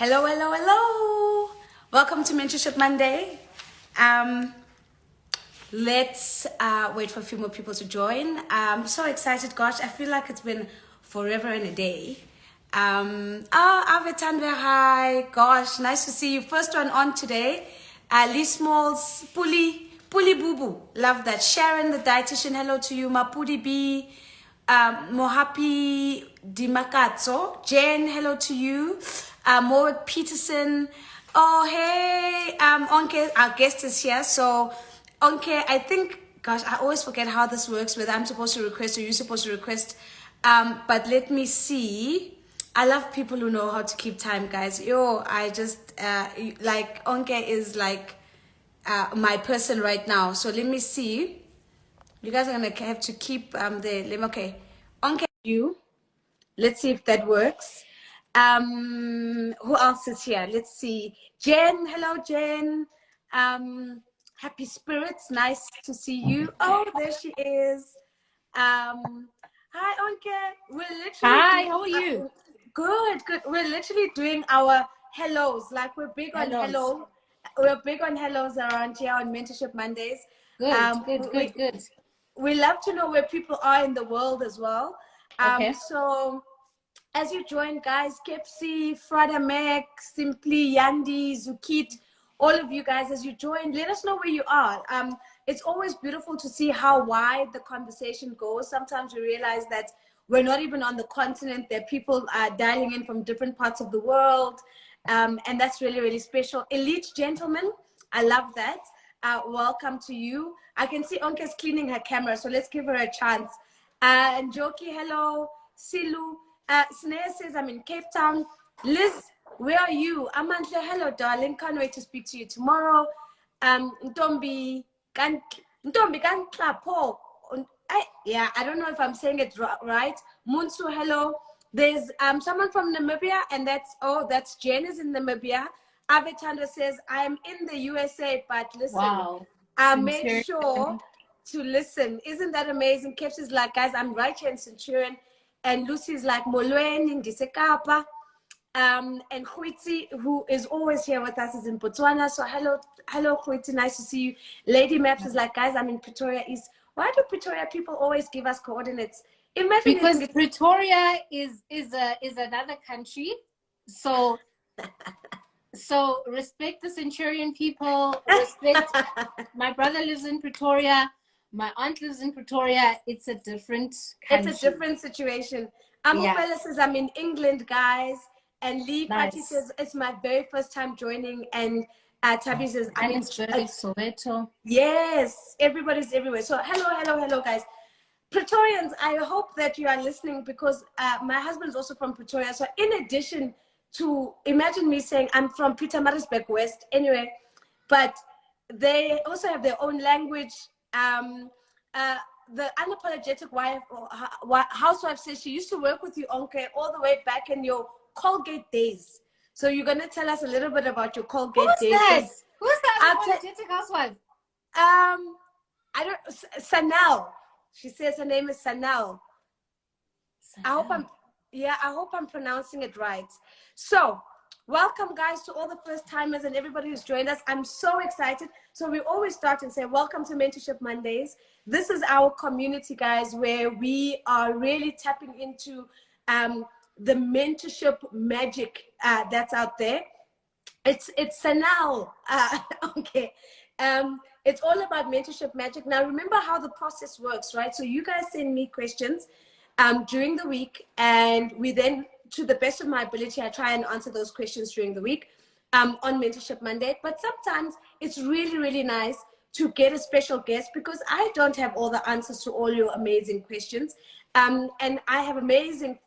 Hello, hello, hello. Welcome to Mentorship Monday. Let's wait for a few more people to join. I'm so excited. Gosh, I feel like it's been forever and a day. Avetandwe, hi. Gosh, nice to see you. First one on today. Lee Smalls, Puli Boo Boo. Love that. Sharon, the dietitian, hello to you. Mapudi B. Mohapi Dimakatso. Jen, hello to you. Morik Peterson. Oh, hey. Onke, our guest is here. So, Onke, I think, gosh, I always forget how this works, whether I'm supposed to request or you're supposed to request. But let me see. I love people who know how to keep time, guys. I just, like, Onke is like my person right now. So let me see. You guys are going to have to keep okay. Onke, you. Let's see if that works. Who else is here? Let's see. Jen, hello, Jen. Happy spirits. Nice to see you. Oh, there she is. Hi, Onke. We're literally Hi, how are you? Good. We're literally doing our hellos. Like we're big on hello. We're big on hellos around here on Mentorship Mondays. Good. We love to know where people are in the world as well. Okay. So as you join, guys, Kepsi, Frada Mek, Simply, Yandi, Zukit, all of you guys, as you join, let us know where you are. It's always beautiful to see how wide the conversation goes. Sometimes we realize that we're not even on the continent. There are people dialing in from different parts of the world. And that's really, really special. Elite gentlemen, I love that. Welcome to you. I can see Onke's cleaning her camera, so let's give her a chance. Njoki, hello. Silu. Snea says, I'm in Cape Town. Liz, where are you? Amantle, hello, darling. Can't wait to speak to you tomorrow. Ntombi Kanklapo. Yeah, I don't know if I'm saying it right. Munsu, hello. There's someone from Namibia, and that's Jen is in Namibia. Avetandra says, I'm in the USA, but listen, Wow. I made sure to listen. Isn't that amazing? Keps is like, guys, I'm right here in Centurion. And Lucy's like, Molweni, Ndisekapa. And Huiti, who is always here with us, is in Botswana. So hello, Huiti, nice to see you. Lady Maps is like, guys, I'm in Pretoria East. Why do Pretoria people always give us coordinates? Imagine because Pretoria is another country. So respect the Centurion people. Respect. My brother lives in Pretoria. My aunt lives in Pretoria. It's a different country. It's a different situation. Amupela says, I'm in England, guys. And Lee Fati says, it's my very first time joining. And Tabi says, I'm in Soweto. Yes, everybody's everywhere. So hello, guys. Praetorians, I hope that you are listening because my husband is also from Pretoria. So in addition to, imagine me saying, I'm from Pietermaritzburg West, anyway, but they also have their own language. The unapologetic wife or housewife says she used to work with you, Onke, all the way back in your Colgate days. So you're going to tell us a little bit about your Colgate days. Who's that unapologetic housewife? I don't, Sanal. She says her name is Sanal. I hope I'm pronouncing it right. So welcome, guys, to all the first timers and everybody who's joined us. I'm so excited. So we always start and say, welcome to Mentorship Mondays. This is our community, guys, where we are really tapping into the mentorship magic that's out there. It's Sanal. Okay. It's all about mentorship magic. Now, remember how the process works, right? So you guys send me questions during the week, and we then, to the best of my ability, I try and answer those questions during the week on Mentorship Monday. But sometimes it's really, really nice to get a special guest because I don't have all the answers to all your amazing questions. And I have amazing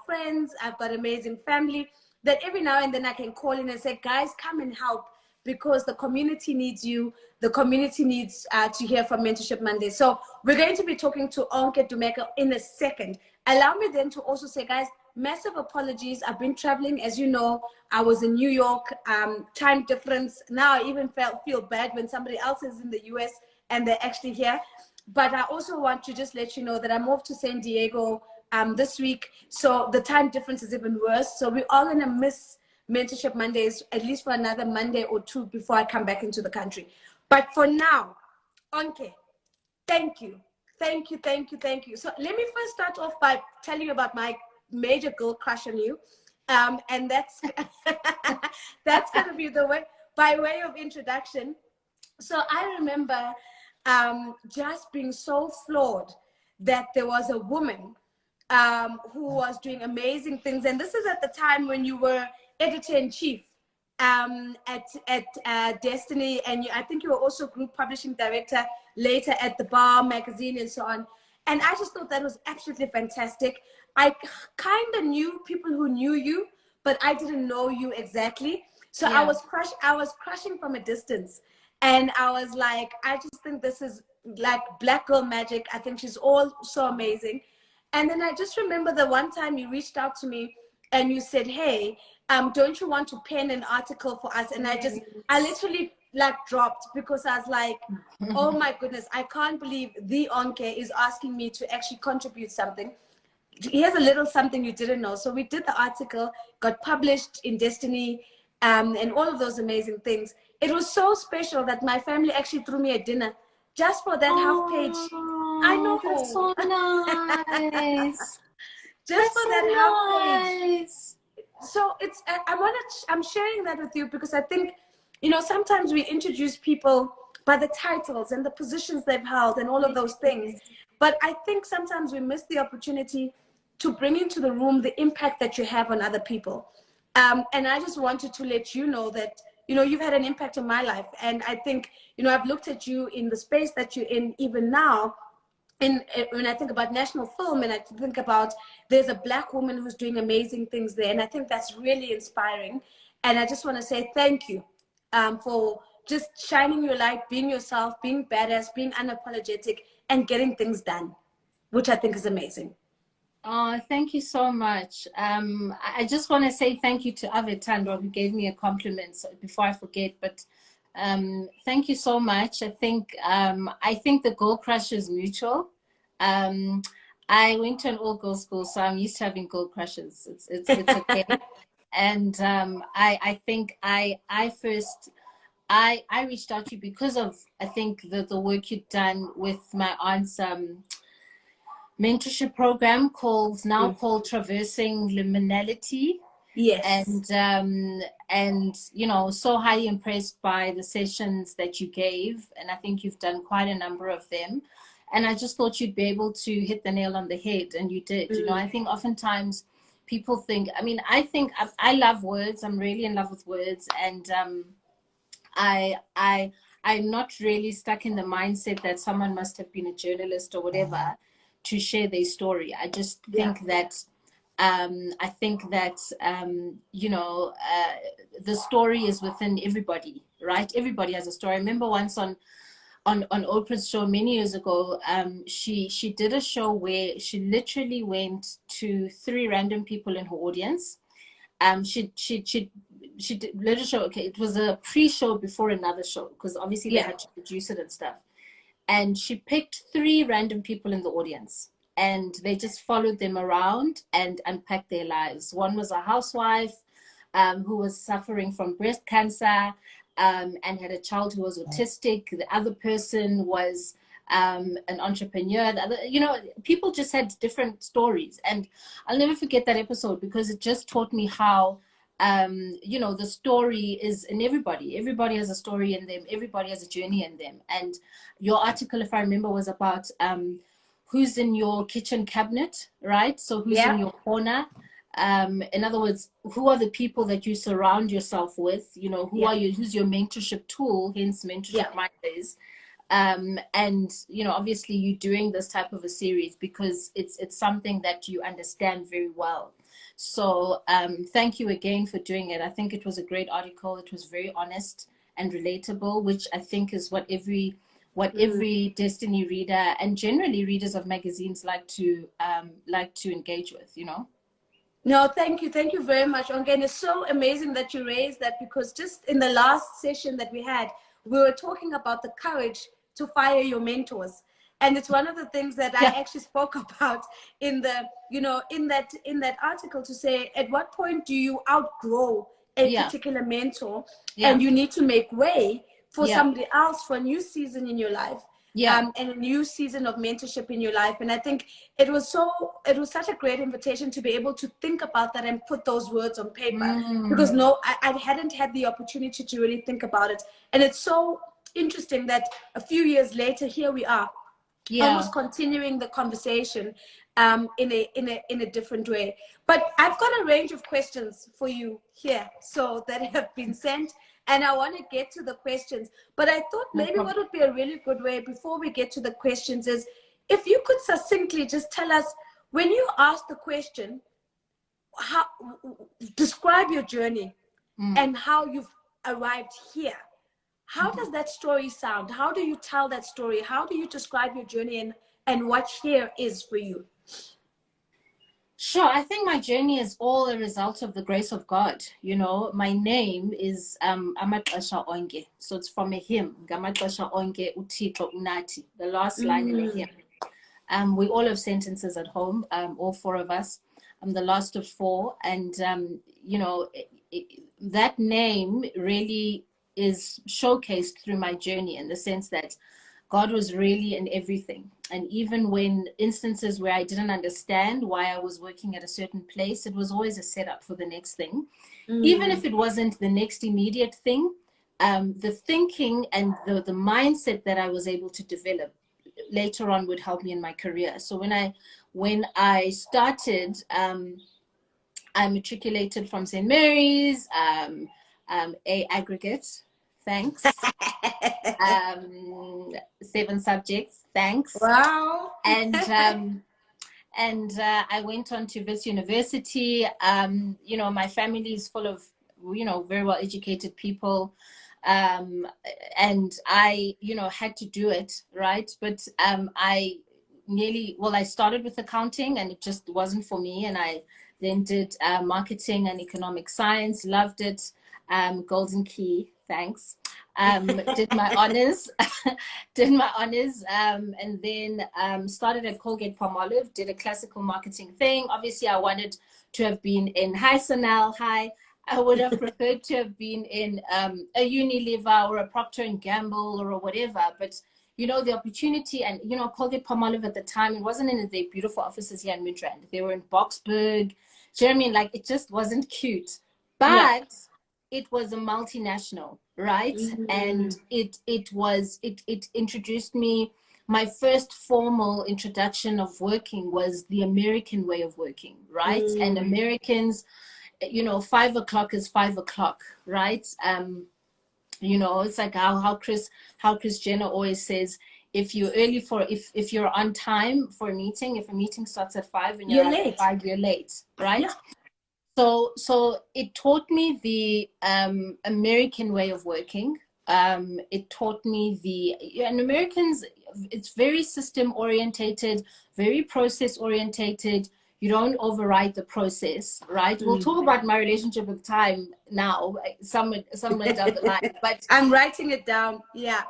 friends. I've got amazing family that every now and then I can call in and say, guys, come and help because the community needs you. The community needs to hear from Mentorship Monday. So we're going to be talking to Onke Dumeko in a second. Allow me then to also say, guys, massive apologies. I've been traveling. As you know, I was in New York, time difference. Now I even feel bad when somebody else is in the US and they're actually here. But I also want to just let you know that I moved to San Diego this week. So the time difference is even worse. So we are going to miss Mentorship Mondays, at least for another Monday or two before I come back into the country. But for now, Onke, thank you. Thank you, thank you, thank you. So let me first start off by telling you about my major girl crush on you. And that's that's going to be the way, by way of introduction. So I remember just being so floored that there was a woman who was doing amazing things. And this is at the time when you were editor-in-chief at Destiny, and I think you were also group publishing director later at The Bar magazine and so on. And I just thought that was absolutely fantastic. I kind of knew people who knew you, but I didn't know you exactly. So yeah. I was crushing from a distance, and I was like, I just think this is like black girl magic. I think she's all so amazing. And then I just remember the one time you reached out to me and you said, hey, don't you want to pen an article for us? And I literally like dropped, because I was like, oh my goodness, I can't believe the Onke is asking me to actually contribute something. Here's a little something you didn't know. So we did the article, got published in Destiny, and all of those amazing things. It was so special that my family actually threw me a dinner just for that half page. I know. That's so nice. Just for that half page. So it's, I'm sharing that with you because I think, you know, sometimes we introduce people by the titles and the positions they've held and all of those things. But I think sometimes we miss the opportunity to bring into the room the impact that you have on other people. And I just wanted to let you know that, you know, you've had an impact on my life. And I think, you know, I've looked at you in the space that you're in even now. When I think about national film, and I think about there's a black woman who's doing amazing things there. And I think that's really inspiring. And I just want to say thank you for just shining your light, being yourself, being badass, being unapologetic, and getting things done, which I think is amazing. Oh, thank you so much. I just want to say thank you to Avetandro, who gave me a compliment before I forget. But thank you so much. I think the girl crush is mutual. I went to an all-girls school, so I'm used to having girl crushes. It's okay. And I think I reached out to you because of, I think, the work you've done with my aunt's mentorship program called Traversing Liminality. Yes. And you know, so highly impressed by the sessions that you gave, and I think you've done quite a number of them. And I just thought you'd be able to hit the nail on the head, and you did. You know, I think oftentimes people think, I mean, I think I love words. I'm really in love with words, and I'm not really stuck in the mindset that someone must have been a journalist or whatever to share their story. I just think that you know, the story is within everybody, right? Everybody has a story. I remember once on Oprah's show many years ago, she did a show where she literally went to 3 random people in her audience. She did little show. Okay, it was a pre-show before another show, because obviously they had to produce it and stuff. And she picked 3 random people in the audience, and they just followed them around and unpacked their lives. One was a housewife who was suffering from breast cancer and had a child who was autistic. The other person was an entrepreneur. The other, you know, people just had different stories. And I'll never forget that episode, because it just taught me how, you know, the story is in everybody. Everybody has a story in them. Everybody has a journey in them. And your article, if I remember, was about who's in your kitchen cabinet, right? So who's in your corner? In other words, who are the people that you surround yourself with? You know, who are you? Who's your mentorship tool? Hence, Mentorship Mondays. And you know, obviously, you're doing this type of a series because it's something that you understand very well. So thank you again for doing it. I think it was a great article. It was very honest and relatable, which I think is what every Destiny reader and generally readers of magazines like to engage with, you know. No, thank you very much, Onke. And it's so amazing that you raised that, because just in the last session that we had, we were talking about the courage to fire your mentors. And it's one of the things that I actually spoke about in the, you know, in that article, to say, at what point do you outgrow a Yeah. particular mentor, Yeah. and you need to make way for Yeah. somebody else for a new season in your life. Yeah. And a new season of mentorship in your life. And I think it was such a great invitation to be able to think about that and put those words on paper, because I hadn't had the opportunity to really think about it. And it's so interesting that a few years later, here we are, almost continuing the conversation in a different way. But I've got a range of questions for you here, so that have been sent, and I want to get to the questions. But I thought maybe what would be a really good way before we get to the questions is if you could succinctly just tell us, when you asked the question, how describe your journey and how you've arrived here. How does that story sound? How do you tell that story? How do you describe your journey and what here is for you? Sure. I think my journey is all a result of the grace of God. You know, my name is Amaxesha Onke. So it's from a hymn. Ngamaxesha Onke uThixo Unathi. The last line in the hymn. We all have sentences at home, all four of us. I'm the last of four. And, you know, that name really is showcased through my journey, in the sense that God was really in everything. And even when instances where I didn't understand why I was working at a certain place, it was always a setup for the next thing. Even if it wasn't the next immediate thing, the thinking and the mindset that I was able to develop later on would help me in my career. So when I started, I matriculated from St. Mary's, A aggregate, thanks. 7 subjects, thanks. Wow. And I went on to Wits University. You know, my family is full of, you know, very well educated people. And I, you know, had to do it, right? But I started with accounting, and it just wasn't for me. And I then did marketing and economic science, loved it. Golden Key, thanks. Did my honors, and then started at Colgate-Palmolive, did a classical marketing thing. Obviously, I wanted to have been in Sanal. I would have preferred to have been in a Unilever or a Procter & Gamble or whatever. But, you know, the opportunity, and, you know, Colgate-Palmolive at the time, it wasn't in the beautiful offices here in Midrand. They were in Boksburg. Do you know what I mean? Like, it just wasn't cute. But it was a multinational, right? And it introduced me. My first formal introduction of working was the American way of working, right? And Americans, you know, 5 o'clock is 5 o'clock, right? You know, it's like how Chris Jenner always says, if you're early if you're on time for a meeting, if a meeting starts at 5 and you're late at 5, you're late, right? Yeah. So it taught me the American way of working. It taught me and Americans, it's very system orientated, very process orientated. You don't override the process, right? We'll talk about my relationship with time now, somewhere down the line. But I'm writing it down. Yeah.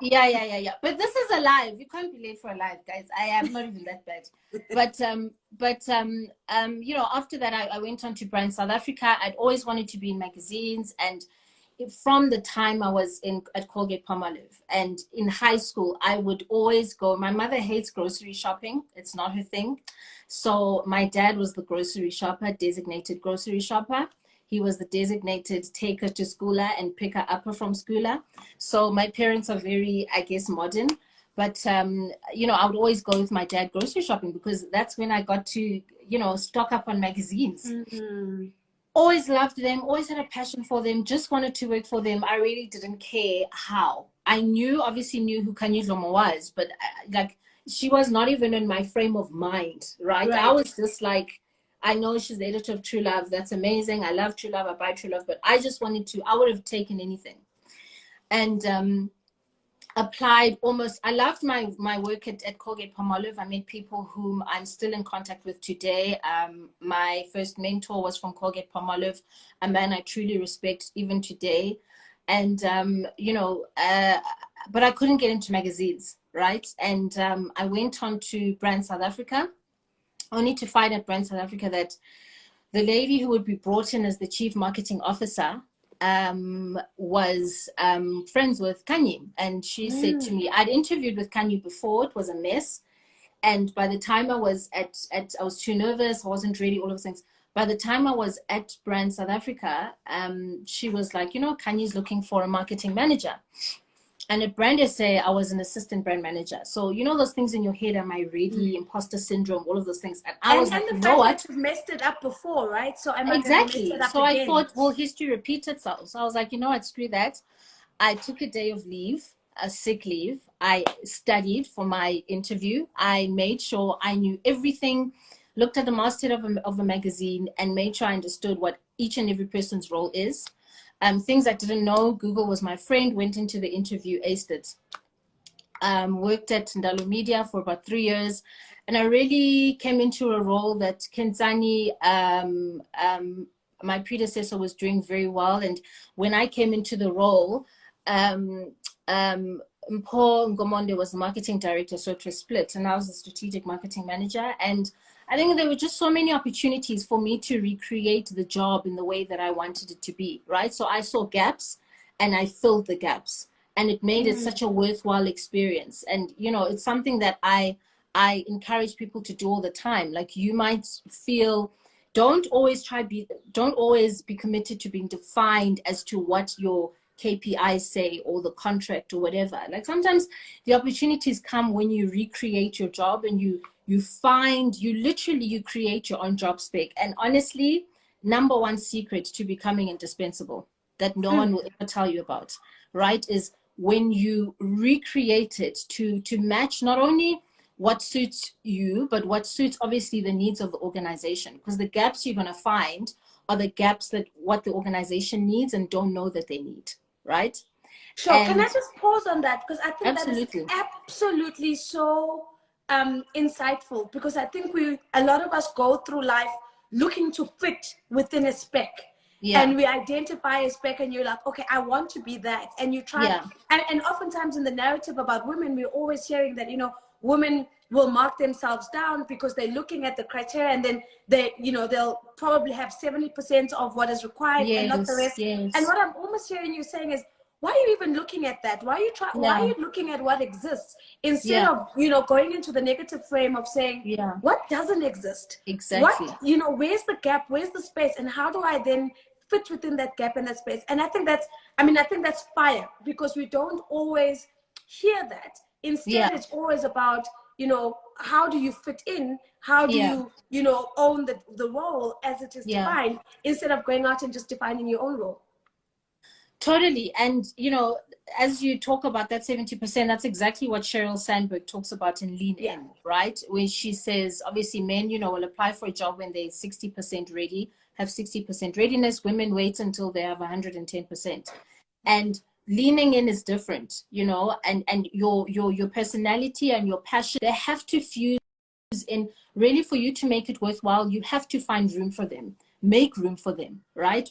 But this is a live. You can't be late for a live, guys. I am not even that bad. But you know, after that, I went on to Brand South Africa. I'd always wanted to be in magazines, and from the time I was at Colgate-Palmolive, and in high school, I would always go. My mother hates grocery shopping. It's not her thing. So my dad was the grocery shopper, designated grocery shopper. He was the designated taker to schooler and picker upper from schooler. So my parents are very, I guess, modern. But, you know, I would always go with my dad grocery shopping, because that's when I got to, you know, stock up on magazines. Always loved them, always had a passion for them, just wanted to work for them. I really didn't care how. I obviously knew who Kanye Dlomo was, but like, she was not even in my frame of mind, right? I was just like, I know she's the editor of True Love. That's amazing. I love True Love. I buy True Love. But I just wanted to, I would have taken anything. And applied almost, I loved my work at Colgate-Palmolive. I met people whom I'm still in contact with today. My first mentor was from Colgate-Palmolive, a man I truly respect even today. And, you know, but I couldn't get into magazines, right? And I went on to Brand South Africa, only to find at Brand South Africa that the lady who would be brought in as the chief marketing officer was friends with Kanye, and she said to me, I'd interviewed with Kanye before, it was a mess, and by the time I was I was too nervous, I wasn't ready, all of those things. By the time I was at Brand South Africa, she was like, you know, Kanye's looking for a marketing manager. And at Brand SA, I was an assistant brand manager. So, you know, those things in your head, am I ready? Imposter syndrome, all of those things. And I was like, the you fact know what? that you've messed it up before, right? So am I going to mess Exactly. it up So again? I thought, will history repeat itself? So I was like, you know what, screw that. I took a day of leave, a sick leave. I studied for my interview. I made sure I knew everything, looked at the masthead of a magazine, and made sure I understood what each and every person's role is. Things I didn't know, Google was my friend, went into the interview, aced it. Worked at Ndalo Media for about 3 years, and I really came into a role that Kenzani, my predecessor, was doing very well. And when I came into the role, Mpho Ngomonde was the marketing director, so it was split, and I was the strategic marketing manager. And I think there were just so many opportunities for me to recreate the job in the way that I wanted it to be, right? So I saw gaps and I filled the gaps, and it made it such a worthwhile experience. And, you know, it's something that I encourage people to do all the time. Like, you might feel, don't always be committed to being defined as to what your KPIs say or the contract or whatever. Like, sometimes the opportunities come when you recreate your job, and you create your own job spec. And honestly, number one secret to becoming indispensable that no one will ever tell you about, right, is when you recreate it to match not only what suits you, but what suits obviously the needs of the organization. Because the gaps you're going to find are the gaps that what the organization needs and don't know that they need, right? Sure. And can I just pause on that? Because I think absolutely. that is absolutely so insightful, because I think a lot of us go through life looking to fit within a spec. Yeah. And we identify a spec, and you're like, okay, I want to be that. And you try. Yeah. And oftentimes in the narrative about women, we're always hearing that, you know, women will mark themselves down because they're looking at the criteria, and then they'll probably have 70% of what is required, and not the rest. Yes. And what I'm almost hearing you saying is, why are you even looking at that? Why are you looking at what exists instead of, you know, going into the negative frame of saying, what doesn't exist? Exactly. What, you know, where's the gap? Where's the space? And how do I then fit within that gap and that space? And I think that's fire, because we don't always hear that. Instead, it's always about, you know, how do you fit in? How do you, you know, own the role as it is defined, instead of going out and just defining your own role? Totally. And, you know, as you talk about that 70%, that's exactly what Sheryl Sandberg talks about in Lean In, right? When she says, obviously, men, you know, will apply for a job when they're 60% ready, have 60% readiness. Women wait until they have 110%. And leaning in is different, you know, and your personality and your passion, they have to fuse in. Really, for you to make it worthwhile, you have to find room for them, make room for them, right?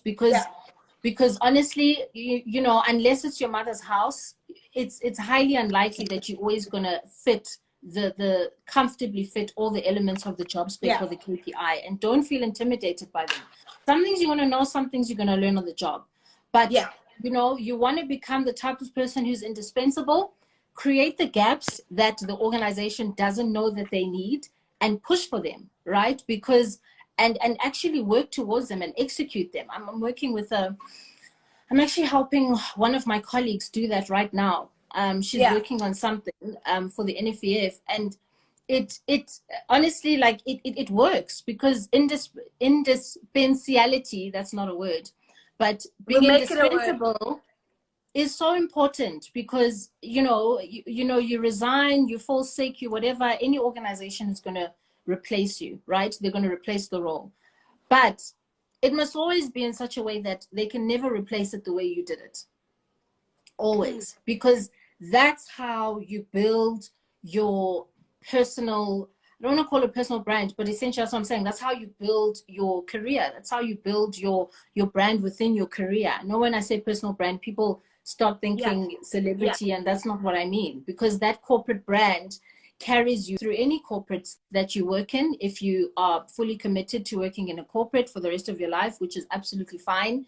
Because honestly, you know, unless it's your mother's house, it's highly unlikely that you're always going to fit the comfortably fit all the elements of the job spec or the KPI. And don't feel intimidated by them. Some things you want to know, some things you're going to learn on the job. But, you know, you want to become the type of person who's indispensable, create the gaps that the organization doesn't know that they need, and push for them, right? Because and actually work towards them and execute them. I'm working with I'm actually helping one of my colleagues do that right now. She's working on something for the NFEF, and it honestly, like, it works, because indispensability, that's not a word, but being indispensable is so important, because, you know, you resign, you fall sick, you whatever, any organization is going to replace you, right? They're going to replace the role, but it must always be in such a way that they can never replace it the way you did it, always, because that's how you build your personal, I don't want to call it personal brand, but essentially that's what I'm saying. That's how you build your career. That's how you build your brand within your career. No, when I say personal brand, people start thinking celebrity, and that's not what I mean, because that corporate brand carries you through any corporates that you work in. If you are fully committed to working in a corporate for the rest of your life, which is absolutely fine,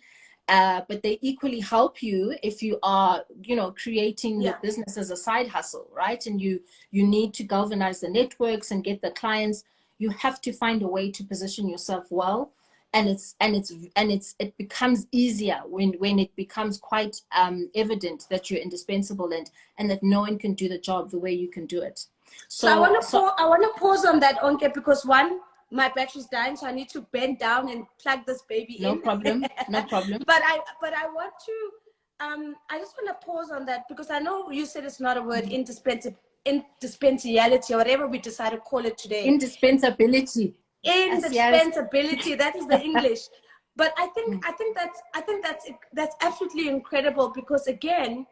but they equally help you if you are, you know, creating your Yeah. business as a side hustle, right? And you need to galvanize the networks and get the clients. You have to find a way to position yourself well, and it becomes easier when it becomes quite evident that you're indispensable and that no one can do the job the way you can do it. So I want to pause on that, Onke, because one, my battery's dying, so I need to bend down and plug this baby in. No problem. No problem. But I want to I just want to pause on that, because I know you said it's not a word, indispensability, or whatever we decide to call it today. Indispensability. Indispensability. Yes. That is the English. But I think that's absolutely incredible, because again,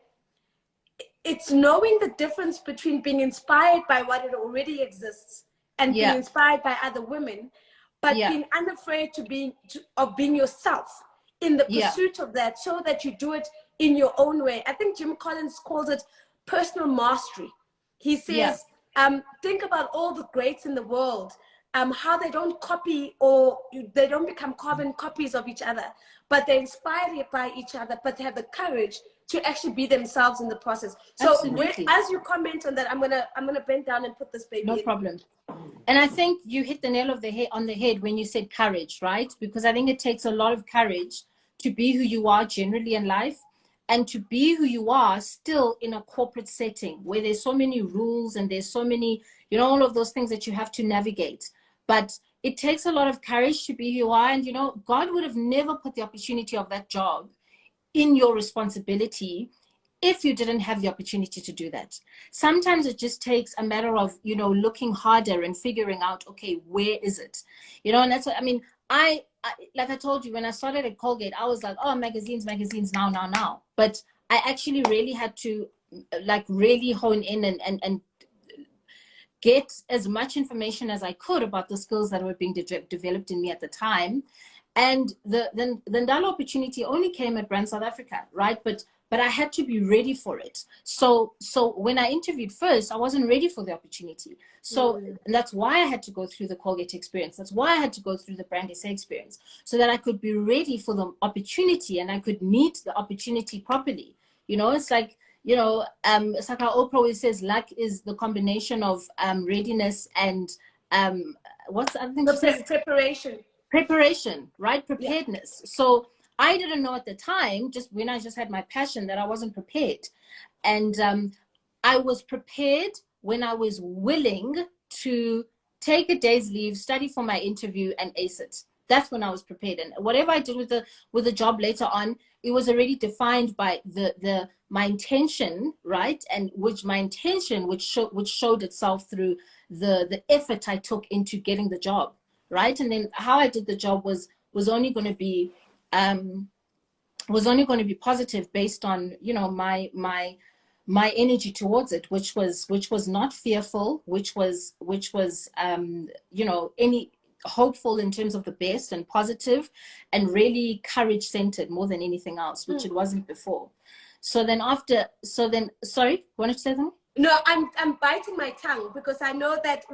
it's knowing the difference between being inspired by what it already exists and being inspired by other women, but being unafraid of being yourself in the pursuit of that, so that you do it in your own way. I think Jim Collins calls it personal mastery. He says, think about all the greats in the world, how they don't copy, or they don't become carbon copies of each other, but they're inspired by each other, but they have the courage to actually be themselves in the process. So as you comment on that, I'm gonna bend down and put this baby in. No problem. And I think you hit the nail on the head when you said courage, right? Because I think it takes a lot of courage to be who you are generally in life, and to be who you are still in a corporate setting where there's so many rules and there's so many, you know, all of those things that you have to navigate. But it takes a lot of courage to be who you are. And, you know, God would have never put the opportunity of that job in your responsibility if you didn't have the opportunity to do that. Sometimes it just takes a matter of, you know, looking harder and figuring out, okay, where is it? You know, and that's what, I mean, I like I told you, when I started at Colgate, I was like, oh, magazines, now. But I actually really had to like really hone in and get as much information as I could about the skills that were being developed in me at the time. And the Ndala opportunity only came at Brand South Africa, right? But I had to be ready for it. So when I interviewed first, I wasn't ready for the opportunity. So and that's why I had to go through the Colgate experience. That's why I had to go through the Brand SA experience, so that I could be ready for the opportunity and I could meet the opportunity properly. You know, it's like, you know, it's like how Oprah always says, luck is the combination of readiness and what's the other thing? Preparation, right? Preparedness. Yeah. So I didn't know at the time, just when I just had my passion, that I wasn't prepared. And I was prepared when I was willing to take a day's leave, study for my interview, and ace it. That's when I was prepared. And whatever I did with the job later on, it was already defined by my intention, right? And which showed itself through the effort I took into getting the job, right? And then how I did the job was only going to be positive based on, you know, my energy towards it, which was not fearful, which was you know, hopeful in terms of the best and positive, and really courage centered more than anything else, which it wasn't before. Sorry, wanted to say something? No, I'm biting my tongue, because I know that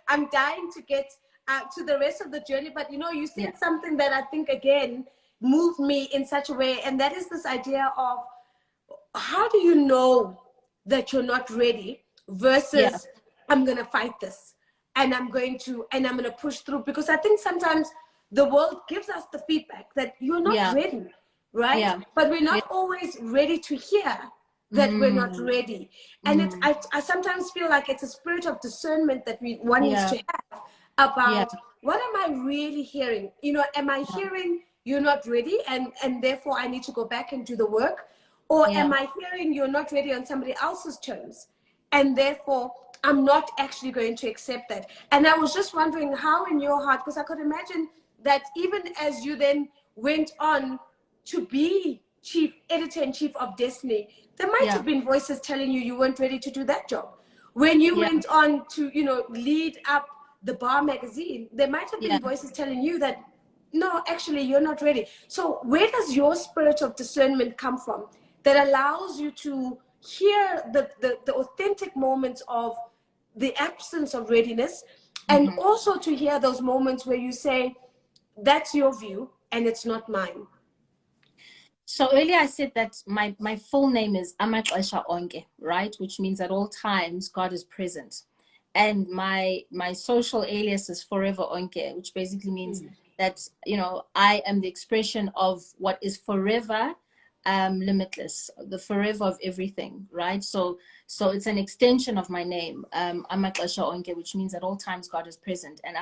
I'm dying to get to the rest of the journey. But you know, you said something that I think again moved me in such a way, and that is this idea of, how do you know that you're not ready versus I'm gonna fight this and I'm gonna push through? Because I think sometimes the world gives us the feedback that you're not ready, right? Yeah. But we're not always ready to hear that we're not ready. And I sometimes feel like it's a spirit of discernment that one needs to have about what am I really hearing? You know, am I hearing you're not ready and therefore I need to go back and do the work? Or am I hearing you're not ready on somebody else's terms, and therefore I'm not actually going to accept that? And I was just wondering how in your heart, because I could imagine that even as you then went on to be chief editor-in-chief of Destiny, there might have been voices telling you weren't ready to do that job. When you went on to, you know, lead up the Bar magazine, there might have been voices telling you that, no, actually, you're not ready. So where does your spirit of discernment come from that allows you to hear the authentic moments of the absence of readiness, and also to hear those moments where you say, that's your view and it's not mine? So earlier I said that my full name is Onke, right? Which means at all times God is present. And my social alias is Forever Onke, which basically means that, I am the expression of what is forever, limitless, the forever of everything, right? So it's an extension of my name, Onke, which means at all times God is present. And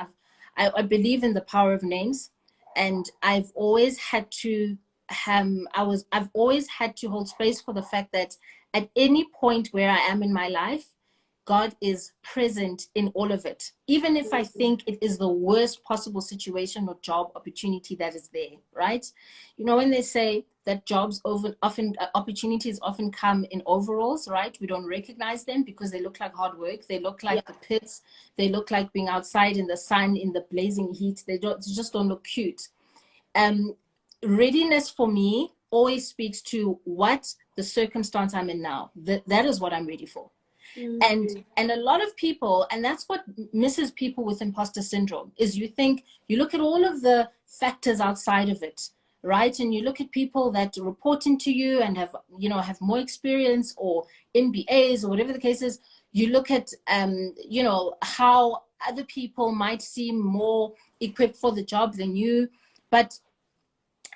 I believe in the power of names, and I've always had to I've always had to hold space for the fact that at any point where I am in my life, God is present in all of it. Even if I think it is the worst possible situation or job opportunity that is there, right? When they say that opportunities often come in overalls, right? We don't recognize them because they look like hard work. They look like the pits. They look like being outside in the sun, in the blazing heat. They just don't look cute. Readiness for me always speaks to what the circumstance I'm in now. That is what I'm ready for. And a lot of people, and that's what misses people with imposter syndrome, is you look at all of the factors outside of it, right? And you look at people that report into you and have more experience, or MBAs, or whatever the case is. You look at, how other people might seem more equipped for the job than you. But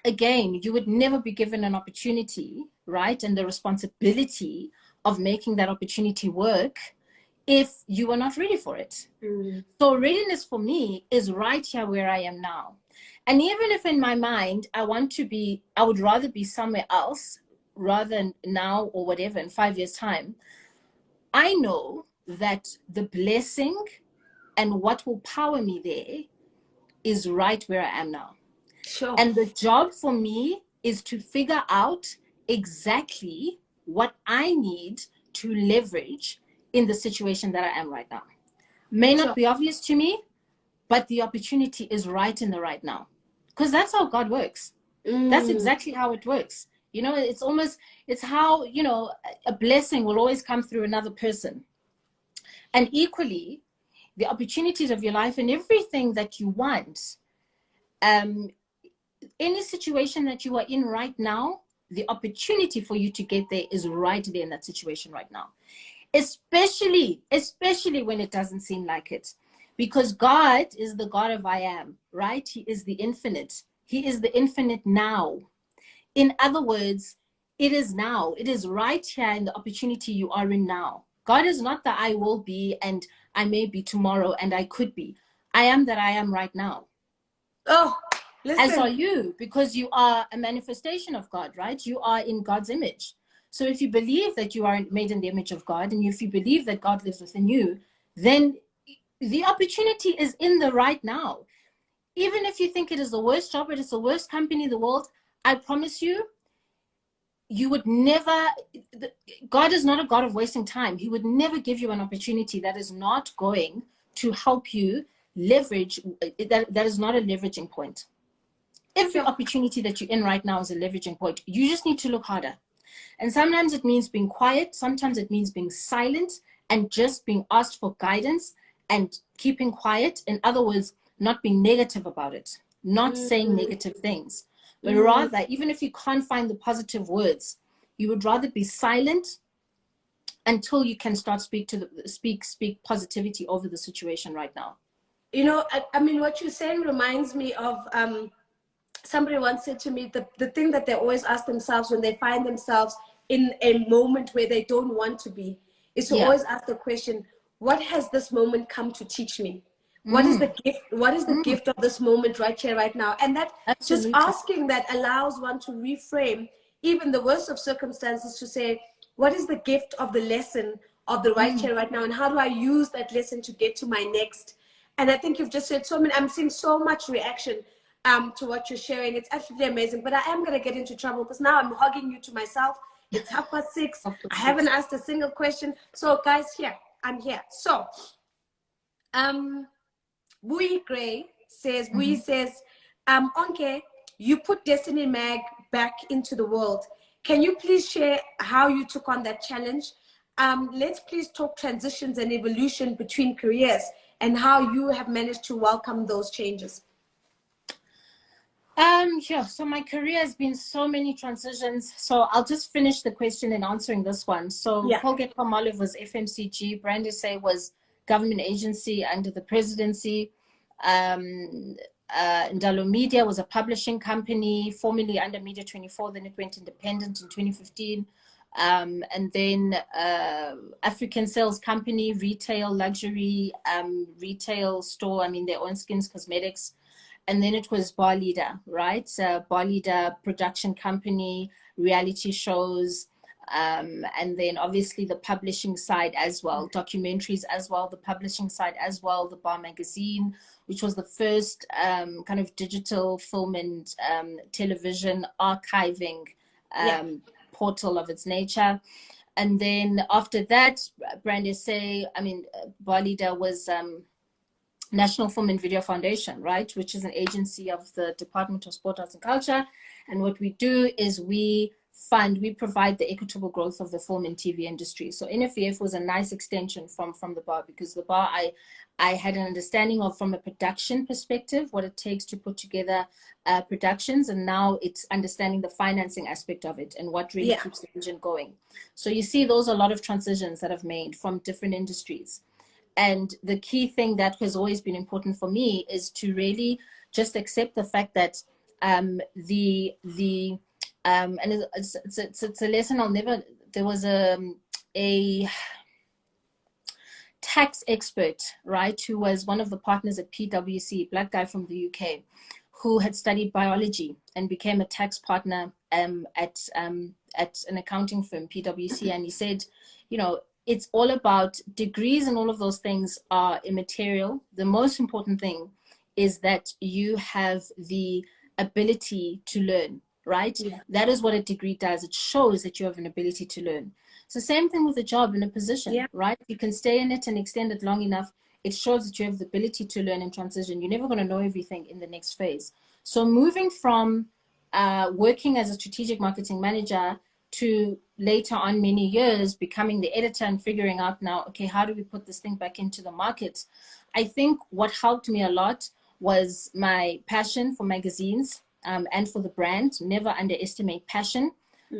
again, you would never be given an opportunity, right? And the responsibility of making that opportunity work if you were not ready for it. So readiness for me is right here where I am now. And even if in my mind, I would rather be somewhere else rather than now or whatever in 5 years' time, I know that the blessing and what will power me there is right where I am now. Sure. And the job for me is to figure out exactly what I need to leverage in the situation that I am right now. May not be obvious to me, but the opportunity is right in the right now. Because that's how God works. That's exactly how it works. It's how, a blessing will always come through another person. And equally, the opportunities of your life and everything that you want, any situation that you are in right now, the opportunity for you to get there is right there in that situation right now. Especially when it doesn't seem like it. Because God is the God of I am, right? He is the infinite. He is the infinite now. In other words, it is now. It is right here in the opportunity you are in now. God is not that I will be and I may be tomorrow and I could be. I am that I am right now. Oh, listen. As are you, because you are a manifestation of God, right? You are in God's image. So if you believe that you are made in the image of God, and if you believe that God lives within you, then the opportunity is in the right now. Even if you think it is the worst job, it is the worst company in the world, I promise you, you would never, God is not a God of wasting time. He would never give you an opportunity that is not going to help you leverage, that is not a leveraging point. Every opportunity that you're in right now is a leveraging point. You just need to look harder. And sometimes it means being quiet. Sometimes it means being silent and just being asked for guidance and keeping quiet. In other words, not being negative about it, not saying negative things, but rather, even if you can't find the positive words, you would rather be silent until you can start speak positivity over the situation right now. I mean, what you're saying reminds me of somebody once said to me, the thing that they always ask themselves when they find themselves in a moment where they don't want to be is to always ask the question, what has this moment come to teach me? What is the gift? What is the gift of this moment right here, right now? And that just asking that allows one to reframe even the worst of circumstances to say, what is the gift of the lesson of the right here, right now? And how do I use that lesson to get to my next? And I think you've just said so many, I'm seeing so much reaction to what you're sharing. It's absolutely amazing. But I am going to get into trouble because now I'm hugging you to myself. It's 6:30. I haven't asked a single question. So guys, I'm here. So, Bui Gray says, Onke, you put Destiny Mag back into the world. Can you please share how you took on that challenge? Let's please talk transitions and evolution between careers and how you have managed to welcome those changes. Yeah, so my career has been so many transitions. So I'll just finish the question in answering this one. So Yeah. Colgate-Palmolive was FMCG, Brand SA was government agency under the presidency. Ndalo Media was a publishing company, formerly under Media 24, then it went independent in 2015. And then African Sales Company, retail, luxury, retail store, I mean, their own skins, cosmetics. And then it was Bar Leader, right? Bar Leader production company, reality shows, and then obviously the publishing side as well, documentaries as well, the publishing side as well, the Bar Magazine, which was the first kind of digital film and television archiving portal of its nature. And then after that, Brand SA, I mean, Bar Leader was National Film and Video Foundation, right, which is an agency of the Department of Sport, Arts and Culture. And what we do is we provide the equitable growth of the film and TV industry. So NFVF was a nice extension from the bar, because the bar I had an understanding of from a production perspective, what it takes to put together productions, and now it's understanding the financing aspect of it and what really keeps the engine going. So you see, those are a lot of transitions that I've made from different industries. And the key thing that has always been important for me is to really just accept the fact that and it's a lesson I'll never. There was a tax expert, right, who was one of the partners at PwC, black guy from the UK, who had studied biology and became a tax partner at an accounting firm, PwC, and he said, you know, it's all about degrees, and all of those things are immaterial. The most important thing is that you have the ability to learn, right? That is what a degree does. It shows that you have an ability to learn. It's the same thing with a job and a position, right? You can stay in it and extend it long enough. It shows that you have the ability to learn and transition. You're never going to know everything in the next phase. So moving from working as a strategic marketing manager to later on many years becoming the editor and figuring out now, okay, how do we put this thing back into the market? I think what helped me a lot was my passion for magazines and for the brand. Never underestimate passion.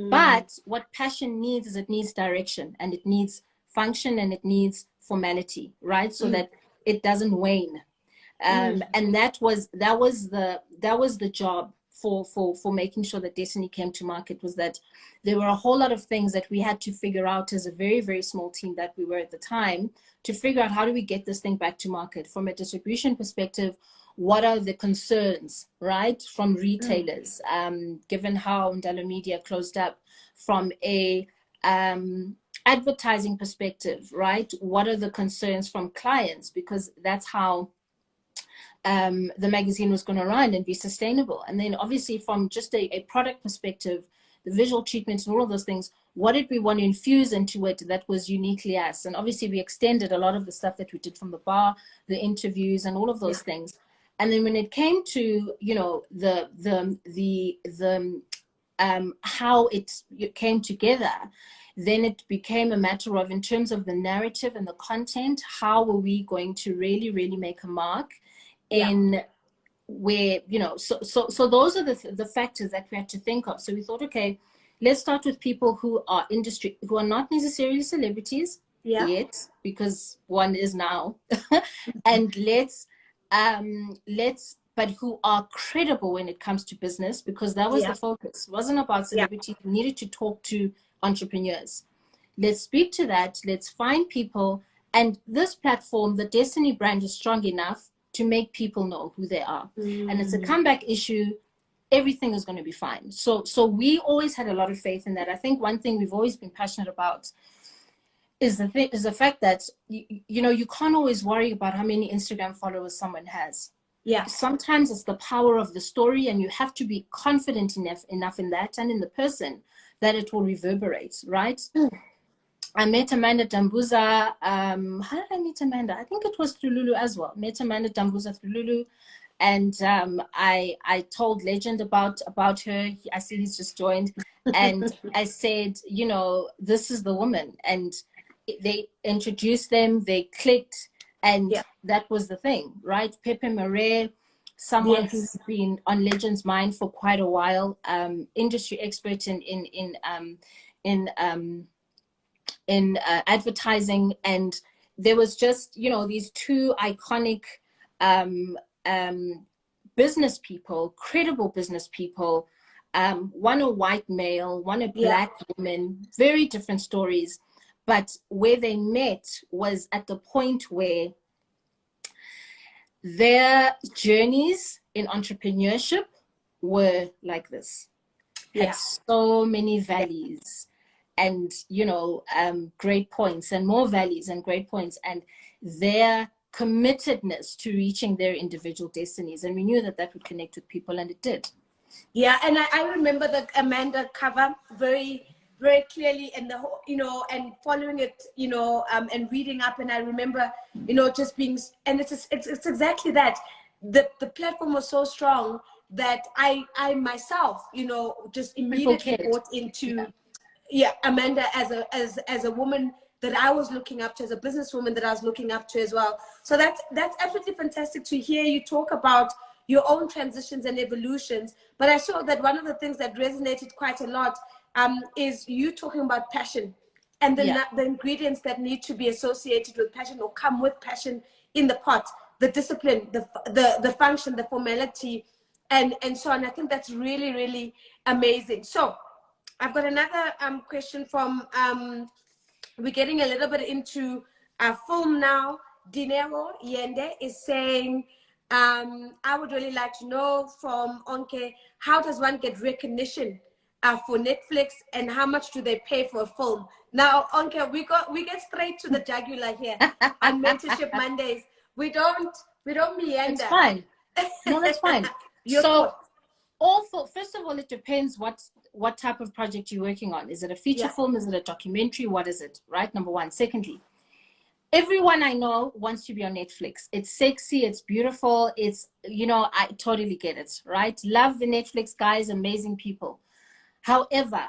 But what passion needs is it needs direction, and it needs function, and it needs formality, right? So that it doesn't wane. And that was the job for making sure that Destiny came to market, was that there were a whole lot of things that we had to figure out as a very, very small team that we were at the time, to figure out how do we get this thing back to market from a distribution perspective. What are the concerns, right, from retailers, given how Ndalo Media closed up? From a advertising perspective, right, what are the concerns from clients? Because that's how the magazine was going to run and be sustainable. And then obviously from just a product perspective, the visual treatments and all of those things, what did we want to infuse into it that was uniquely us? And obviously we extended a lot of the stuff that we did from the bar, the interviews and all of those things. And then when it came to, you know, how it came together, then it became a matter of, in terms of the narrative and the content, how were we going to really, really make a mark in where, you know, so those are the factors that we had to think of. So we thought, okay, let's start with people who are who are not necessarily celebrities yet, because one is now, and but who are credible when it comes to business, because that was the focus. It wasn't about celebrity. We needed to talk to entrepreneurs. Let's speak to that. Let's find people. And this platform, the Destiny brand, is strong enough to make people know who they are. And it's a comeback issue. Everything is going to be fine. So we always had a lot of faith in that. I think one thing we've always been passionate about is the fact that, you know, you can't always worry about how many Instagram followers someone has. Sometimes it's the power of the story, and you have to be confident enough in that and in the person that it will reverberate, right? I met Amanda Dambuza. How did I meet Amanda? I think it was through Lulu as well. Met Amanda Dambuza through Lulu. And I told Legend about her. I see he's just joined. And I said, you know, this is the woman. And they introduced them, they clicked. And that was the thing, right? Pepe Mare someone Yes. who's been on Legends Mind for quite a while, industry expert in advertising. And there was just, you know, these two iconic business people, credible business people, one a white male, one a black woman, very different stories. But where they met was at the point where their journeys in entrepreneurship were like this. Had so many valleys and, you know, great points, and more valleys and great points, and their committedness to reaching their individual destinies. And we knew that that would connect with people, and it did. Yeah, and I remember the Amanda cover very, very clearly, and the whole, you know, and following it, you know, and reading up. And I remember, you know, just being, and it's exactly that. The platform was so strong that I myself, you know, just immediately bought into Amanda as a woman that I was looking up to, as a businesswoman that I was looking up to as well. So that's absolutely fantastic to hear you talk about your own transitions and evolutions. But I saw that one of the things that resonated quite a lot is you talking about passion and the ingredients that need to be associated with passion or come with passion in the pot, the discipline, the function, the formality, and so on. I think that's really, really amazing. So I've got another question from, we're getting a little bit into film now. Dinero Yende is saying, I would really like to know from Onke, how does one get recognition for Netflix, and how much do they pay for a film? Now, Onke, we get straight to the jugular here on Mentorship Mondays. We don't meander. It's fine. No, that's fine. First of all, it depends what type of project you're working on. Is it a feature film? Is it a documentary? What is it? Right? Number one. Secondly, everyone I know wants to be on Netflix. It's sexy. It's beautiful. It's, you know, I totally get it. Right? Love the Netflix guys, amazing people. However,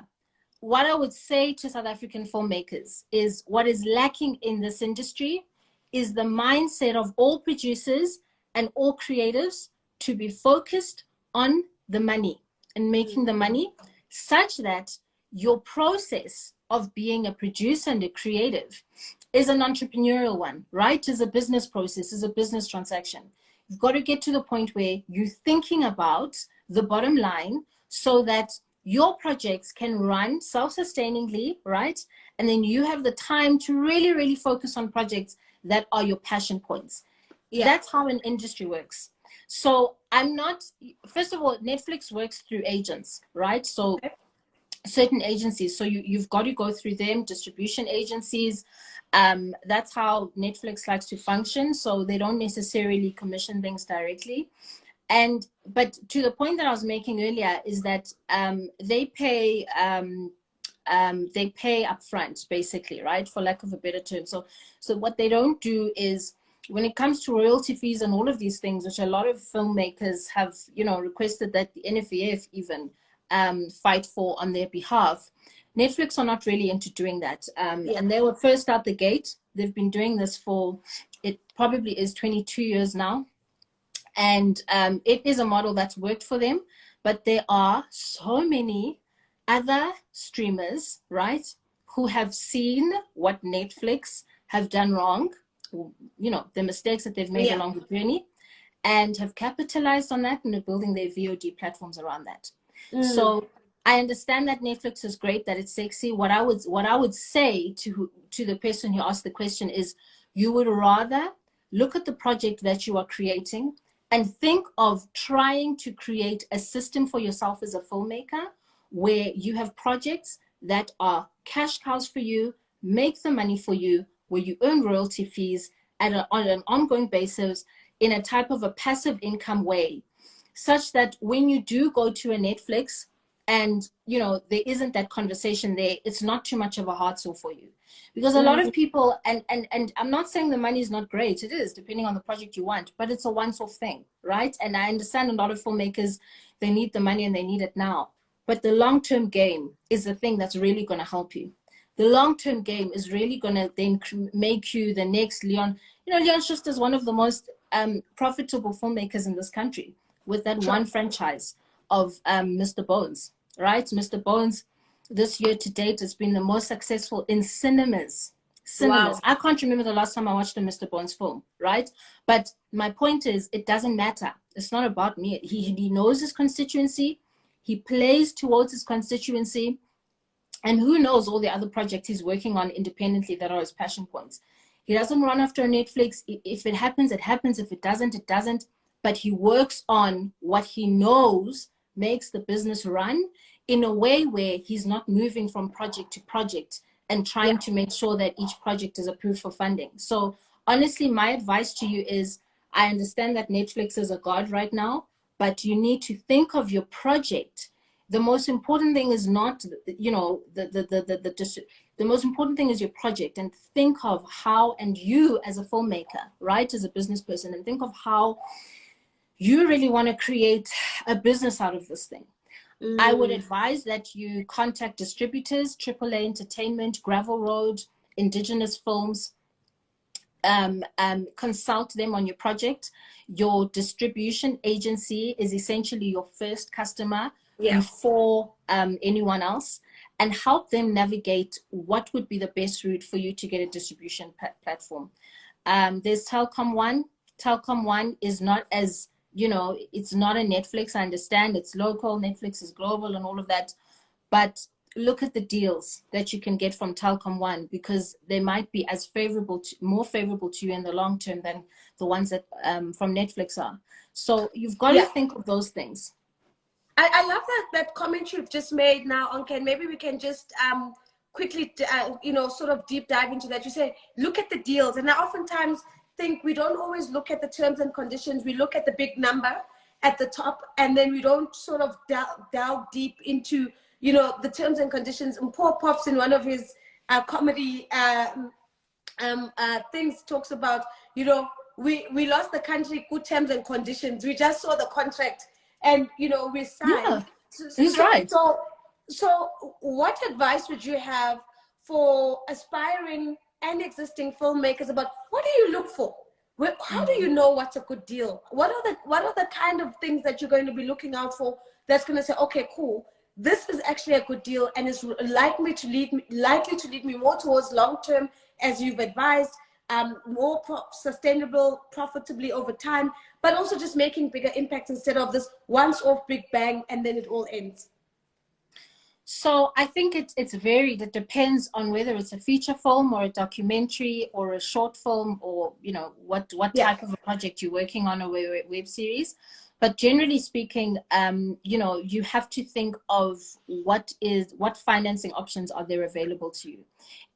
what I would say to South African filmmakers is what is lacking in this industry is the mindset of all producers and all creatives to be focused on the money and making the money, such that your process of being a producer and a creative is an entrepreneurial one, right? Is a business process, is a business transaction. You've got to get to the point where you're thinking about the bottom line so that your projects can run self-sustainingly, right? And then you have the time to really, really focus on projects that are your passion points. That's how an industry works. So I'm not, first of all, Netflix works through agents, right? So certain agencies, so you've got to go through them, distribution agencies. That's how Netflix likes to function. So they don't necessarily commission things directly. But to the point that I was making earlier is that they pay upfront, basically, right? For lack of a better term. So what they don't do is, when it comes to royalty fees and all of these things, which a lot of filmmakers have, you know, requested that the NFVF even fight for on their behalf, Netflix are not really into doing that. And they were first out the gate. They've been doing this for, it probably is 22 years now. And it is a model that's worked for them. But there are so many other streamers, right, who have seen what Netflix have done wrong, you know, the mistakes that they've made along the journey, and have capitalized on that and are building their VOD platforms around that. So I understand that Netflix is great, that it's sexy. What I would say to the person who asked the question is, you would rather look at the project that you are creating and think of trying to create a system for yourself as a filmmaker where you have projects that are cash cows for you, make the money for you, where you earn royalty fees on an ongoing basis in a type of a passive income way, such that when you do go to a Netflix and, you know, there isn't that conversation there, it's not too much of a hard sell for you. Because a lot of people, and I'm not saying the money is not great, it is, depending on the project you want, but it's a once-off thing, right? And I understand a lot of filmmakers, they need the money and they need it now. But the long-term game is the thing that's really going to help you. The long-term game is really going to then make you the next Leon. You know, Leon Schuster is one of the most profitable filmmakers in this country. with that one franchise of Mr. Bones, right? Mr. Bones, this year to date, has been the most successful in cinemas. Cinemas. Wow. I can't remember the last time I watched a Mr. Bones film, right? But my point is, it doesn't matter. It's not about me. He knows his constituency. He plays towards his constituency. And who knows all the other projects he's working on independently that are his passion points. He doesn't run after a Netflix. If it happens, it happens. If it doesn't, it doesn't. But he works on what he knows makes the business run in a way where he's not moving from project to project and trying to make sure that each project is approved for funding. So honestly, my advice to you is, I understand that Netflix is a god right now, but you need to think of your project. The most important thing is not, you know, the most important thing is your project, and think of how, and you as a filmmaker, right, as a business person, and think of how you really want to create a business out of this thing. I would advise that you contact distributors, AAA Entertainment, Gravel Road, Indigenous Films, consult them on your project. Your distribution agency is essentially your first customer before anyone else, and help them navigate what would be the best route for you to get a distribution platform. There's Telkom One. Telkom One is not as, you know, it's not a Netflix. I understand it's local, Netflix is global and all of that, but look at the deals that you can get from Telkom One, because they might be as favorable, more favorable to you in the long term than the ones that from Netflix are. So you've got to think of those things. I love that comment you've just made now, Onke, and maybe we can just quickly, you know, sort of deep dive into that. You say, look at the deals. And I oftentimes think we don't always look at the terms and conditions. We look at the big number at the top, and then we don't sort of delve deep into, you know, the terms and conditions. And poor Pops, in one of his comedy things, talks about, you know, we lost the country, good terms and conditions. We just saw the contract and, you know, we signed. He's right. So what advice would you have for aspiring and existing filmmakers about what do you look for? How do you know what's a good deal? What are the kind of things that you're going to be looking out for that's going to say, okay, cool, this is actually a good deal and is likely to lead me more towards long term, as you've advised, more sustainable, profitably over time, but also just making bigger impacts instead of this once-off big bang and then it all ends? So I think it's varied. It depends on whether it's a feature film or a documentary or a short film, or, you know, what type of a project you're working on, or web series. But generally speaking, you know, you have to think of what financing options are there available to you.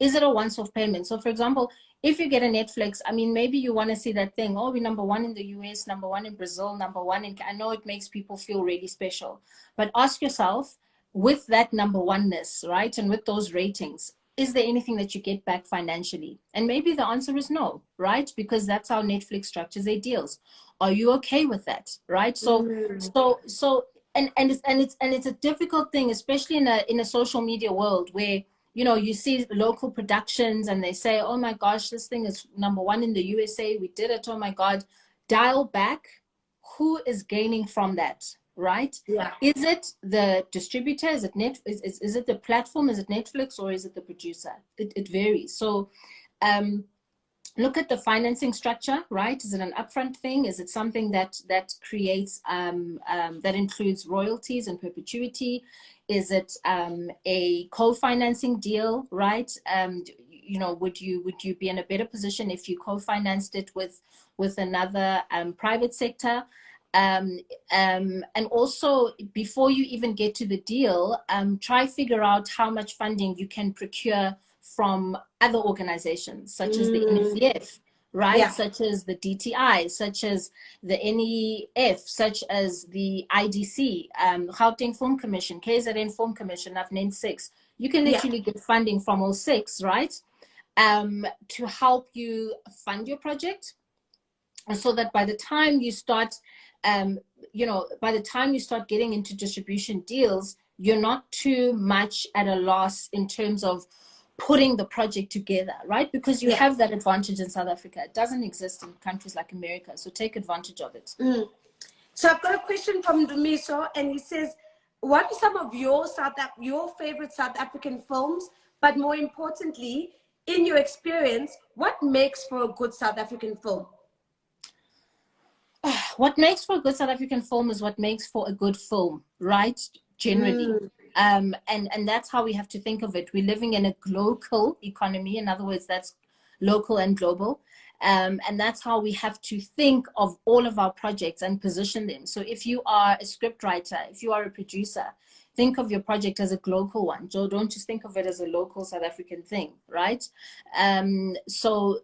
Is it a once-off payment? So for example, if you get a Netflix, I mean, maybe you want to see that thing, oh, we're number one in the US, number one in Brazil, number one in, I know it makes people feel really special, but ask yourself, with that number oneness, right, and with those ratings, is there anything that you get back financially? And maybe the answer is no, right? Because that's how Netflix structures their deals. Are you okay with that, right? So it's a difficult thing, especially in a social media world where, you know, you see local productions and they say, oh my gosh, this thing is number one in the USA, we did it, oh my God. Dial back. Who is gaining from that? Right? Yeah. Is it the distributor? Is it is it the platform? Is it Netflix, or is it the producer? It varies. So look at the financing structure, right? Is it an upfront thing? Is it something that creates that includes royalties and perpetuity? Is it a co-financing deal, right? You know, would you be in a better position if you co-financed it with another private sector? And also, before you even get to the deal, try figure out how much funding you can procure from other organizations, such as the NFDF, right? Yeah. Such as the DTI, such as the NEF, such as the IDC, Gauteng Film Commission, KZN Film Commission. I've named 6. You can literally get funding from all 6, right? To help you fund your project, so that by the time you start you know, by the time you start getting into distribution deals, you're not too much at a loss in terms of putting the project together, right? Because you have that advantage in South Africa. It doesn't exist in countries like America. So take advantage of it. So I've got a question from Dumeko, and he says, what are some of your favorite South African films? But more importantly, in your experience, what makes for a good South African film? What makes for a good South African film is what makes for a good film, right? Generally. And that's how we have to think of it. We're living in a global economy. In other words, that's local and global. And that's how we have to think of all of our projects and position them. So if you are a script writer, if you are a producer, think of your project as a global one. So don't just think of it as a local South African thing, right? So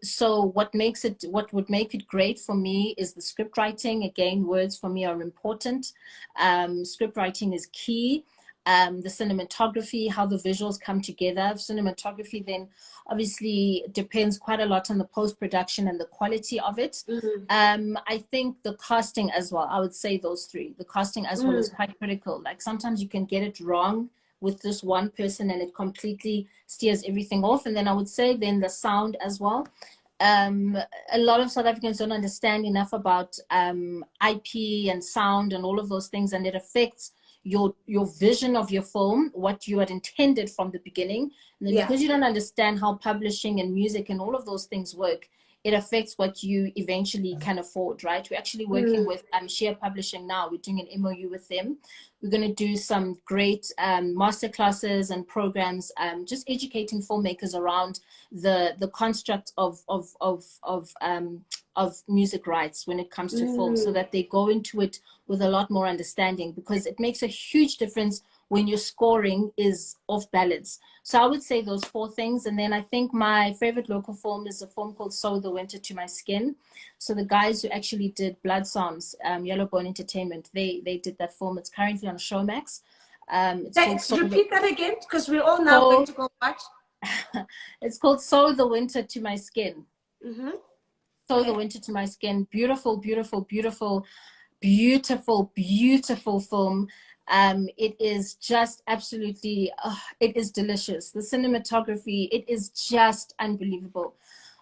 what would make it great for me is the script writing. Again, words for me are important. Script writing is key. The cinematography, how the visuals come together. Cinematography then obviously depends quite a lot on the post-production and the quality of it. I think the casting as well, I would say those three. The casting as well is quite critical. Like sometimes you can get it wrong with this one person and it completely steers everything off. And then I would say then the sound as well. A lot of South Africans don't understand enough about IP and sound and all of those things, and it affects your vision of your film, what you had intended from the beginning. And then because you don't understand how publishing and music and all of those things work, it affects what you eventually can afford, right? We're actually working with Share Publishing now. We're doing an MOU with them. We're going to do some great masterclasses and programs, just educating filmmakers around the construct of music rights when it comes to film, so that they go into it with a lot more understanding, because it makes a huge difference when your scoring is off balance. So I would say those four things. And then I think my favorite local film is a film called Sew the Winter to My Skin. So the guys who actually did Blood Psalms, Yellowbone Entertainment, they did that film. It's currently on Showmax. Repeat that again, because we're all now going to go watch. It's called Sew the Winter to My Skin. Sew the Winter to My Skin. Beautiful, beautiful, beautiful, beautiful, beautiful film. It is just absolutely, it is delicious. The cinematography, it is just unbelievable.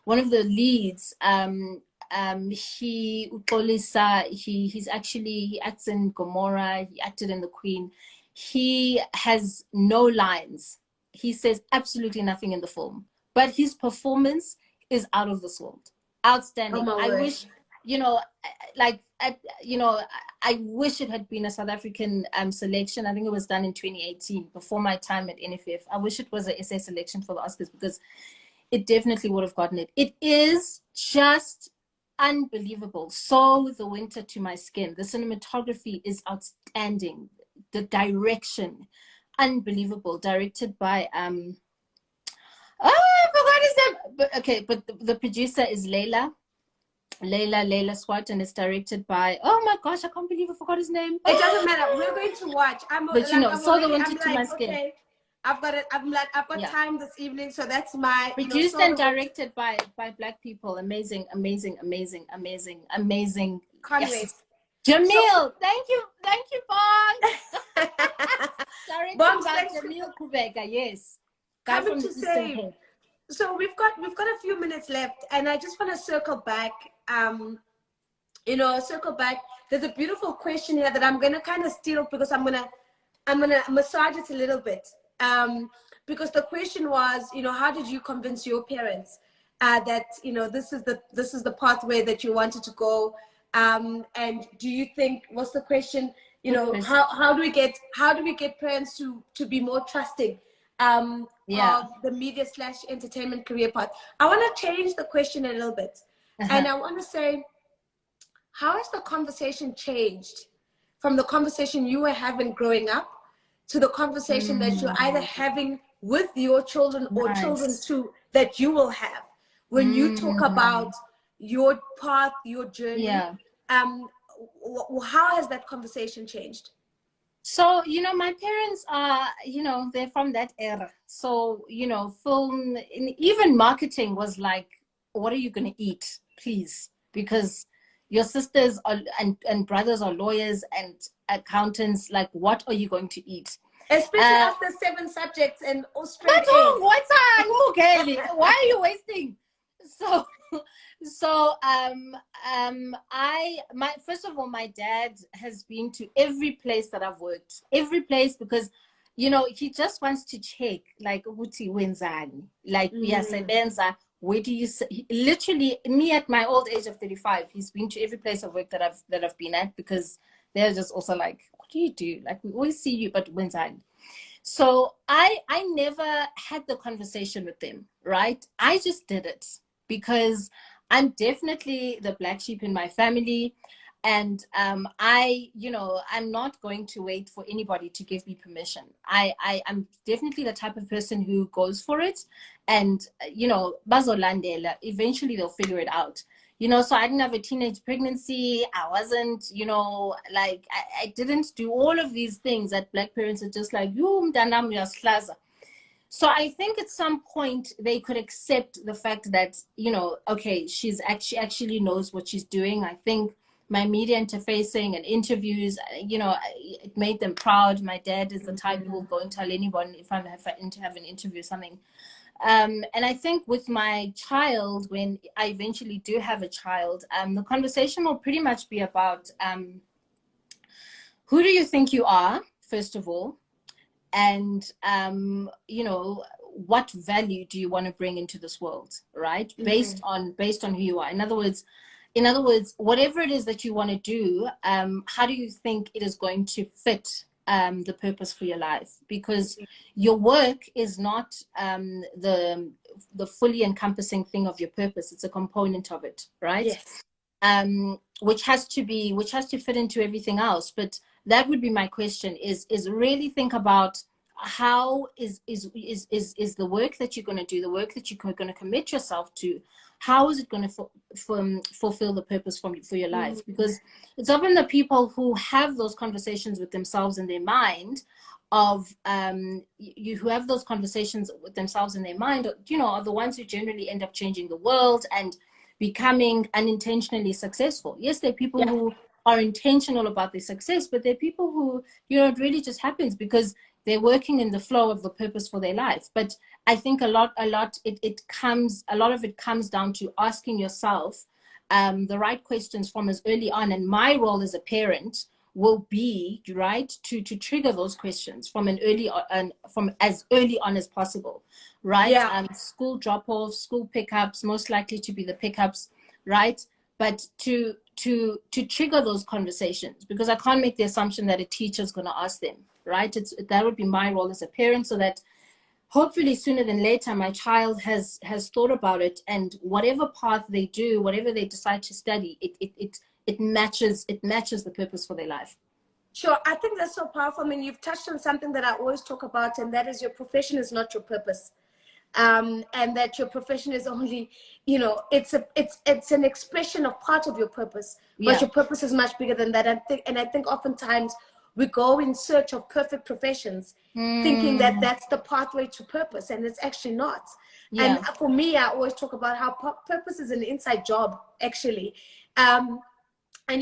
One of the leads, he acts in Gomorrah, he acted in The Queen. He has no lines. He says absolutely nothing in the film, but his performance is out of this world. Outstanding. I wish, I wish it had been a South African selection. I think it was done in 2018, before my time at NFF. I wish it was a SA selection for the Oscars, because it definitely would have gotten it. It is just unbelievable. Sew the Winter to My Skin. The cinematography is outstanding. The direction, unbelievable. Directed by I forgot his name. But the producer is Layla Swart, and it's directed by, oh my gosh, I can't believe I forgot his name. It doesn't matter. We're going to watch. Sew the Winter to My Skin. Okay, I've got it. I've got time this evening, so that's my produced and directed by Black people. Amazing. Can't wait. Jamil, thank you, Bong. Directed by Jamil Kubeka, yes. Guy from the Eastern Cape. So we've got a few minutes left, and I just want to circle back. There's a beautiful question here that I'm gonna kind of steal, because I'm gonna massage it a little bit. Because the question was, how did you convince your parents that this is the pathway that you wanted to go? And do you think, what's the question? How do we get parents to be more trusting of the media/entertainment career path? I want to change the question a little bit, and I want to say, how has the conversation changed from the conversation you were having growing up to the conversation that you're either having with your children or children too that you will have when you talk about your path, your journey? How has that conversation changed? So, my parents are, they're from that era. So, film, even marketing was like, what are you going to eat, please? Because your sisters and brothers are lawyers and accountants. Like, what are you going to eat? Especially after 7 subjects and Australia. Why are you wasting? so so first of all, my dad has been to every place that I've worked, every place, because he just wants to check, like, ukuthi wenzani, like, uyasebenza, where do you literally, me at my old age of 35, he's been to every place of work that I've been at, because they're just also like, what do you do? Like, we always see you, but wenzani. So I never had the conversation with them, right? I just did it because I'm definitely the black sheep in my family. And I'm not going to wait for anybody to give me permission. I'm definitely the type of person who goes for it. And, bazolandela, eventually they'll figure it out. So I didn't have a teenage pregnancy. I wasn't, like, I didn't do all of these things that black parents are just like, so I think at some point they could accept the fact that, okay, she actually knows what she's doing. I think my media interfacing and interviews, it made them proud. My dad is the type who will go and tell anyone if I have an interview or something. And I think with my child, when I eventually do have a child, the conversation will pretty much be about who do you think you are, first of all, and what value do you want to bring into this world, right? Based on who you are. In other words, whatever it is that you want to do, how do you think it is going to fit the purpose for your life? Because your work is not the fully encompassing thing of your purpose. It's a component of it, right? Yes. Which has to fit into everything else. But that would be my question: is really think about how is the work that you're going to do, the work that you're going to commit yourself to, how is it going to fulfill the purpose for your life? Because it's often the people who have those conversations with themselves in their mind who have those conversations with themselves in their mind, are the ones who generally end up changing the world and becoming unintentionally successful. Yes, there are people who are intentional about their success, but there are people who, it really just happens because they're working in the flow of the purpose for their life. But I think a lot of it comes down to asking yourself the right questions from as early on. And my role as a parent will be, right, to trigger those questions from as early on as possible, right? School drop-offs, school pickups, most likely to be the pickups, right? But to trigger those conversations, because I can't make the assumption that a teacher is going to ask them, right? That would be my role as a parent, so that hopefully sooner than later my child has thought about it, and whatever path they do, whatever they decide to study, it matches the purpose for their life. Sure, I think that's so powerful. I mean, you've touched on something that I always talk about, and that is your profession is not your purpose. And that your profession is only, it's an expression of part of your purpose, but your purpose is much bigger than that. I think oftentimes we go in search of perfect professions, thinking that that's the pathway to purpose, and it's actually not. And for me, I always talk about how purpose is an inside job, actually. And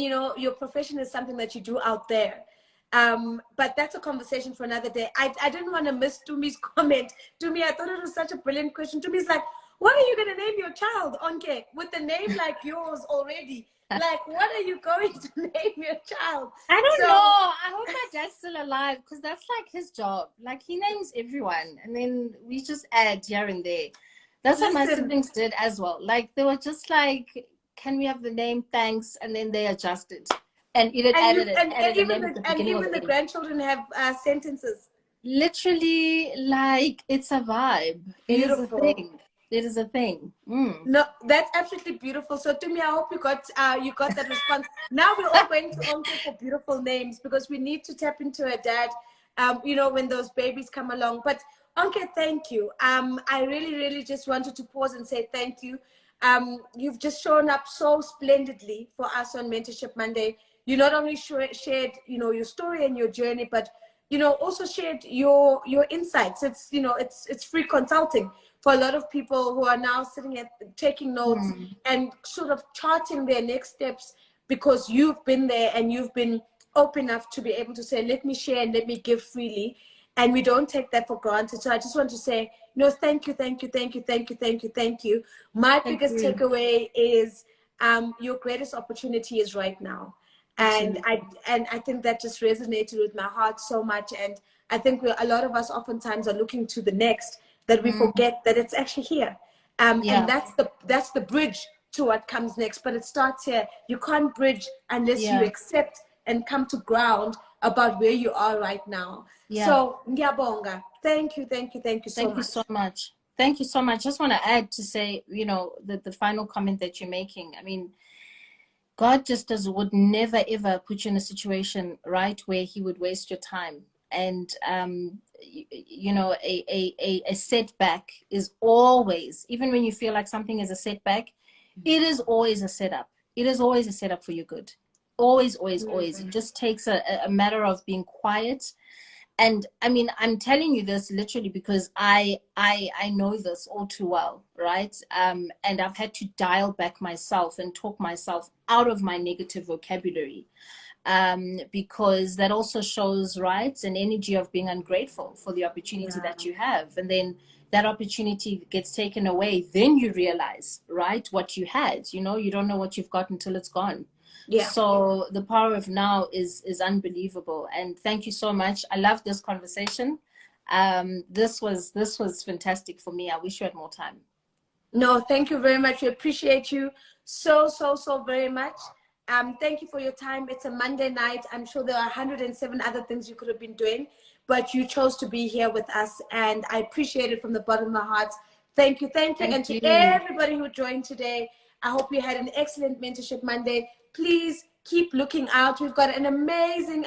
your profession is something that you do out there. But that's a conversation for another day. I didn't want to miss Tumi's comment. Tumi, I thought it was such a brilliant question. Tumi's like, what are you going to name your child, Onke, with a name like yours already? Like, what are you going to name your child? I don't know. I hope my dad's still alive, because that's like his job. Like, he names everyone, and then we just add here and there. That's what my siblings did as well. Like, they were just like, can we have the name? Thanks. And then they adjusted. And even the grandchildren have sentences. Literally, like, it's a vibe. Beautiful. It is a thing. No, that's absolutely beautiful. So to me, I hope you got that response. Now we're all going to Onke for beautiful names, because we need to tap into a dad, when those babies come along. But Onke, thank you. I really, really just wanted to pause and say thank you. You've just shown up so splendidly for us on Mentorship Monday. You not only shared, your story and your journey, but, also shared your insights. It's, it's free consulting for a lot of people who are now sitting at taking notes and sort of charting their next steps, because you've been there and you've been open enough to be able to say, let me share and let me give freely. and we don't take that for granted. So I just want to say, no, thank you, thank you, thank you, thank you, thank you, thank you. My biggest takeaway is your greatest opportunity is right now. And I think that just resonated with my heart so much. And I think a lot of us oftentimes are looking to the next, that we forget that it's actually here. And that's the bridge to what comes next. But it starts here. You can't bridge unless you accept and come to ground about where you are right now. So ngiyabonga. Thank you, thank you, thank you so much. Thank you so much. Thank you so much. Just want to add to say, you know, the final comment that you're making. I mean, God just would never ever put you in a situation, right, where he would waste your time. And you know, a setback is always, even when you feel like something is a setback, it is always a setup. It is always a setup for your good. Always, always, always. It just takes a matter of being quiet. And I mean, I'm telling you this literally because I know this all too well, right? And I've had to dial back myself and talk myself out of my negative vocabulary, because that also shows, right, an energy of being ungrateful for the opportunity that you have. And then that opportunity gets taken away. Then you realize, right, what you had. You know, you don't know what you've got until it's gone. So the power of now is unbelievable. And thank you so much. I love this conversation. This was fantastic for me. I wish you had more time. No, thank you very much. We appreciate you so very much. Thank you for your time. It's a Monday night. I'm sure there are 107 other things you could have been doing, but you chose to be here with us, and I appreciate it from the bottom of my heart. Thank you, thank you. And to everybody who joined today, I hope you had an excellent Mentorship Monday. Please keep looking out. We've got an amazing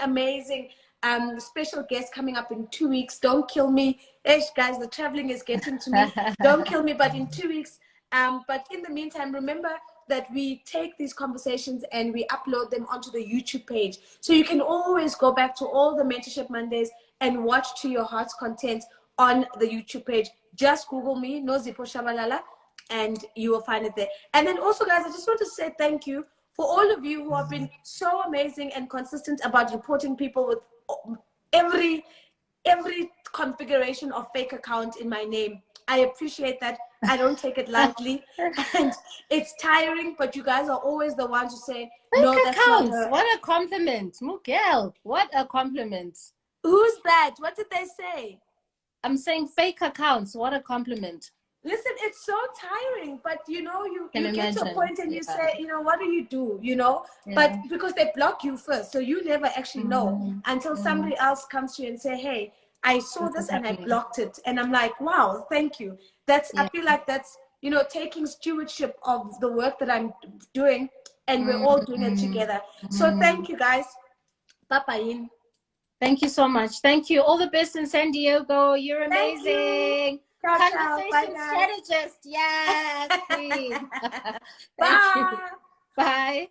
special guest coming up in 2 weeks. Don't kill me. Guys, the traveling is getting to me. Don't kill me, but in 2 weeks. But in the meantime, remember that we take these conversations and we upload them onto the YouTube page. So you can always go back to all the Mentorship Mondays and watch to your heart's content on the YouTube page. Just Google me, Nozipho Shabalala, and you will find it there. And then also, guys, I just want to say thank you for all of you who have been so amazing and consistent about reporting people with every configuration of fake account in my name. I appreciate that. I don't take it lightly. And it's tiring, but you guys are always the ones who say, no, that's not her. What a compliment. Miguel, what a compliment. Who's that? What did they say? I'm saying fake accounts. What a compliment. Listen, it's so tiring, but you know, you get to a point and you say, you know, what do you do, you know? But because they block you first, so you never actually know until somebody else comes to you and say, hey, I saw this and I blocked it. And I'm like, wow, thank you. I feel like that's, you know, taking stewardship of the work that I'm doing, and we're all doing it together. So thank you, guys. Bye-bye. Thank you so much. Thank you. All the best in San Diego. You're amazing. Ciao, Conversation ciao. Bye, strategist. Yes, queen. Bye. Bye.